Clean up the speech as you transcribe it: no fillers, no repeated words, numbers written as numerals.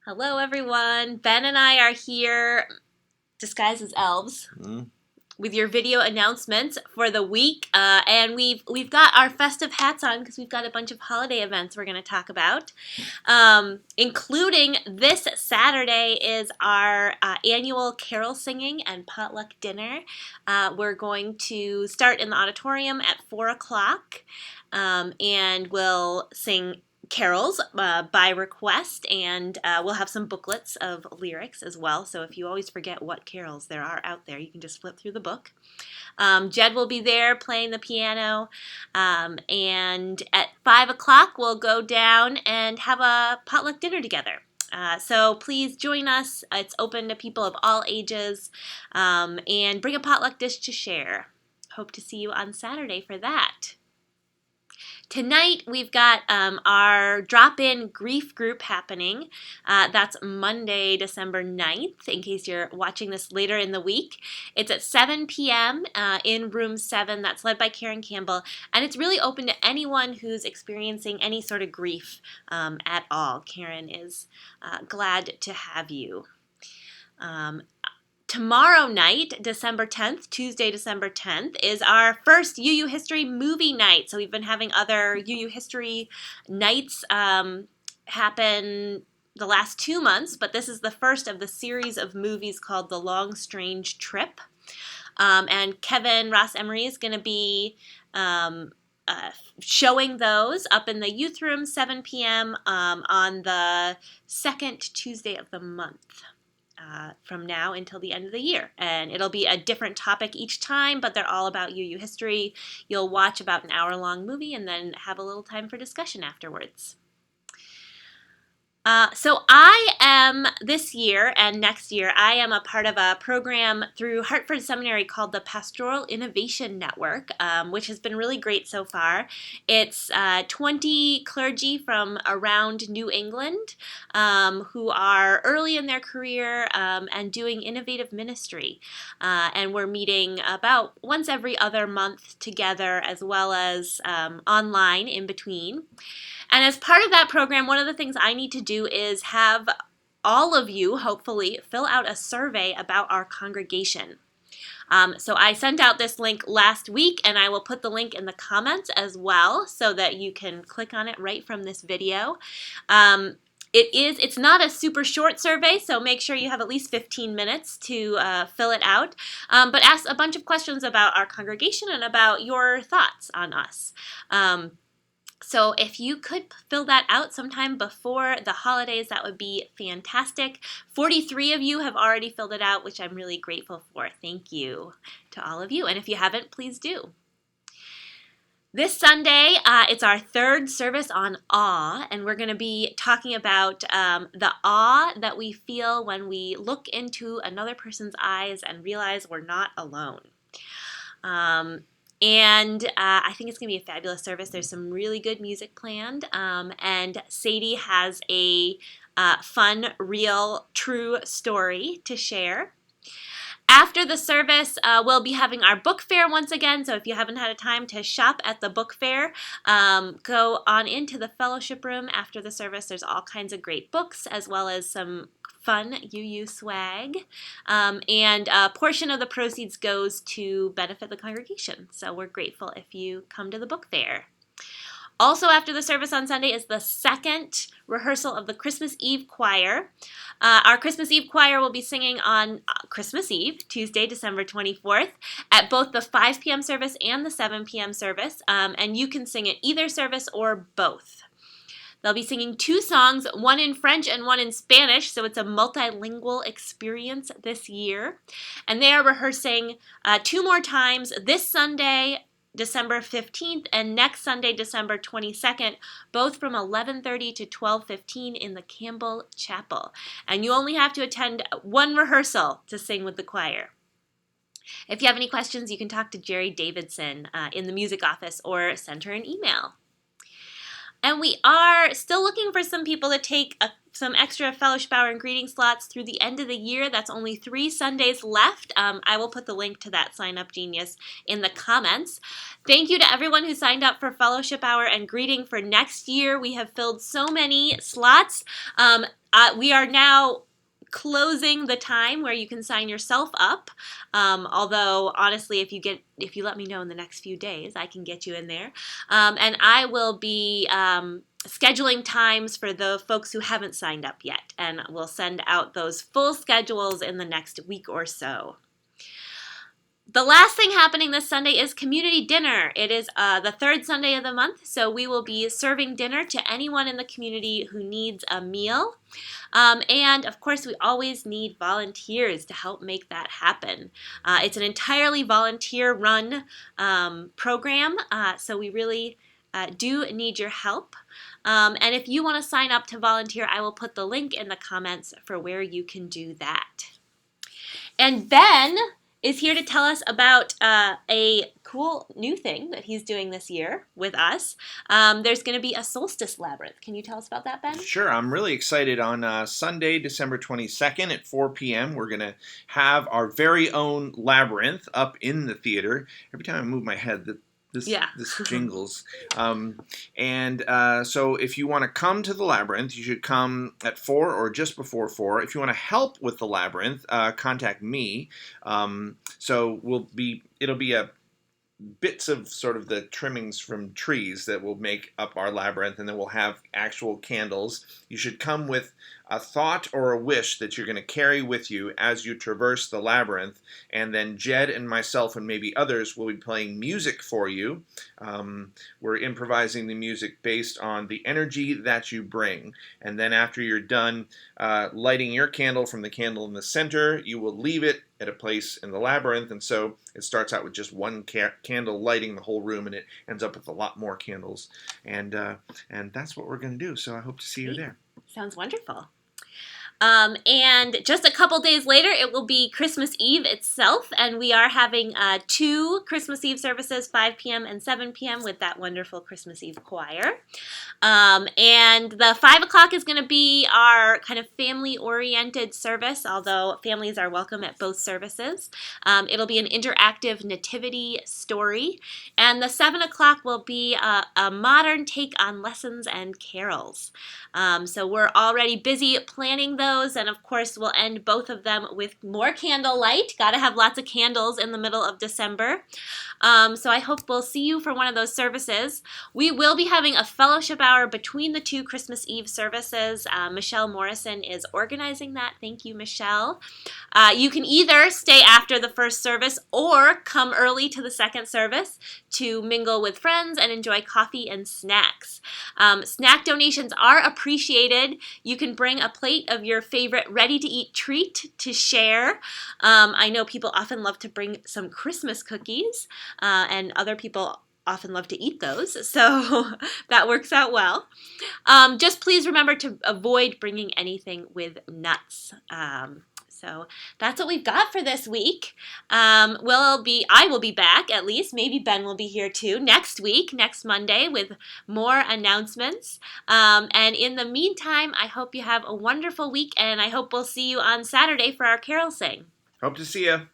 Hello, everyone. Ben and I are here disguised as elves with your video announcements for the week, and we've got our festive hats on because we've got a bunch of holiday events we're going to talk about, including this Saturday is our annual carol singing and potluck dinner. We're going to start in the auditorium at 4 o'clock, and we'll sing carols by request, and we'll have some booklets of lyrics as well, so if you always forget what carols there are out there, you can just flip through the book. Jed will be there playing the piano, and at 5 o'clock we'll go down and have a potluck dinner together. So please join us. It's open to people of all ages, and bring a potluck dish to share. Hope to see you on Saturday for that. Tonight, we've got our drop-in grief group happening. That's Monday, December 9th, in case you're watching this later in the week. It's at 7 p.m. In room 7. That's led by Karen Campbell. And it's really open to anyone who's experiencing any sort of grief at all. Karen is glad to have you. Tomorrow night, December 10th, Tuesday, December 10th, is our first UU History movie night. So we've been having other UU History nights happen the last 2 months, but this is the first of the series of movies called The Long Strange Trip. And Kevin Ross Emery is going to be showing those up in the youth room, 7 p.m. On the second Tuesday of the month. From now until the end of the year. And it'll be a different topic each time, but they're all about UU history. You'll watch about an hour-long movie and then have a little time for discussion afterwards. So I am, this year and next year, I am a part of a program through Hartford Seminary called the Pastoral Innovation Network, which has been really great so far. It's 20 clergy from around New England who are early in their career and doing innovative ministry. And we're meeting about once every other month together, as well as online in between. And as part of that program, one of the things I need to do is have all of you, hopefully, fill out a survey about our congregation. So I sent out this link last week, and I will put the link in the comments as well so that you can click on it right from this video. It's not a super short survey, so make sure you have at least 15 minutes to fill it out. But ask a bunch of questions about our congregation and about your thoughts on us. So if you could fill that out sometime before the holidays, that would be fantastic. 43 of you have already filled it out, which I'm really grateful for. Thank you to all of you. And if you haven't, please do. This Sunday, it's our third service on awe, and we're going to be talking about the awe that we feel when we look into another person's eyes and realize we're not alone. And I think it's going to be a fabulous service. There's some really good music planned, and Sadie has a fun, real, true story to share. After the service, we'll be having our book fair once again, so if you haven't had a time to shop at the book fair, go on into the fellowship room after the service. There's all kinds of great books, as well as some fun UU swag, and a portion of the proceeds goes to benefit the congregation, so we're grateful if you come to the book fair. Also after the service on Sunday is the second rehearsal of the Christmas Eve choir. Our Christmas Eve choir will be singing on Christmas Eve, Tuesday, December 24th, at both the 5 p.m. service and the 7 p.m. service, and you can sing at either service or both. They'll be singing 2 songs, one in French and one in Spanish, so it's a multilingual experience this year. And they are rehearsing 2 more times this Sunday, December 15th, and next Sunday, December 22nd, both from 11:30 to 12:15 in the Campbell Chapel. And you only have to attend one rehearsal to sing with the choir. If you have any questions, you can talk to Jerry Davidson in the music office or send her an email. And we are still looking for some people to take some extra fellowship hour and greeting slots through the end of the year. That's only 3 Sundays left. I will put the link to that Sign Up Genius in the comments. Thank you to everyone who signed up for fellowship hour and greeting for next year. We have filled so many slots. We are now closing the time where you can sign yourself up. Although honestly, if you let me know in the next few days, I can get you in there. And I will be scheduling times for the folks who haven't signed up yet, and we'll send out those full schedules in the next week or so. The last thing happening this Sunday is community dinner. It is the third Sunday of the month, so we will be serving dinner to anyone in the community who needs a meal. And of course, we always need volunteers to help make that happen. It's an entirely volunteer-run program, so we really do need your help. And if you want to sign up to volunteer, I will put the link in the comments for where you can do that. And Ben is here to tell us about a cool new thing that he's doing this year with us. There's going to be a solstice labyrinth. Can you tell us about that, Ben? Sure. I'm really excited. On Sunday, December 22nd at 4 p.m., we're going to have our very own labyrinth up in the theater. Every time I move my head, this jingles. So if you want to come to the labyrinth, you should come at 4 or just before 4. If you want to help with the labyrinth, contact me. It'll be bits of sort of the trimmings from trees that will make up our labyrinth, and then we'll have actual candles. You should come with a thought or a wish that you're going to carry with you as you traverse the labyrinth, and then Jed and myself and maybe others will be playing music for you. We're improvising the music based on the energy that you bring, and then after you're done lighting your candle from the candle in the center, you will leave it at a place in the labyrinth, and so it starts out with just one candle lighting the whole room, and it ends up with a lot more candles, and that's what we're going to do. So I hope to see you there. Sounds wonderful. And just a couple days later, it will be Christmas Eve itself, and we are having 2 Christmas Eve services, 5 p.m. and 7 p.m. with that wonderful Christmas Eve choir. And the 5 o'clock is going to be our kind of family-oriented service, although families are welcome at both services. It'll be an interactive nativity story, and the 7 o'clock will be a modern take on lessons and carols. So we're already busy planning those, and of course we'll end both of them with more candlelight. Got to have lots of candles in the middle of December. So I hope we'll see you for one of those services. We will be having a fellowship hour between the 2 Christmas Eve services. Michelle Morrison is organizing that. Thank you, Michelle. You can either stay after the first service or come early to the second service to mingle with friends and enjoy coffee and snacks. Snack donations are appreciated. You can bring a plate of your favorite ready-to-eat treat to share. I know people often love to bring some Christmas cookies, and other people often love to eat those, so that works out well. Just please remember to avoid bringing anything with nuts. So that's what we've got for this week. I will be back, at least. Maybe Ben will be here too next week, next Monday, with more announcements. And in the meantime, I hope you have a wonderful week, and I hope we'll see you on Saturday for our carol sing. Hope to see you.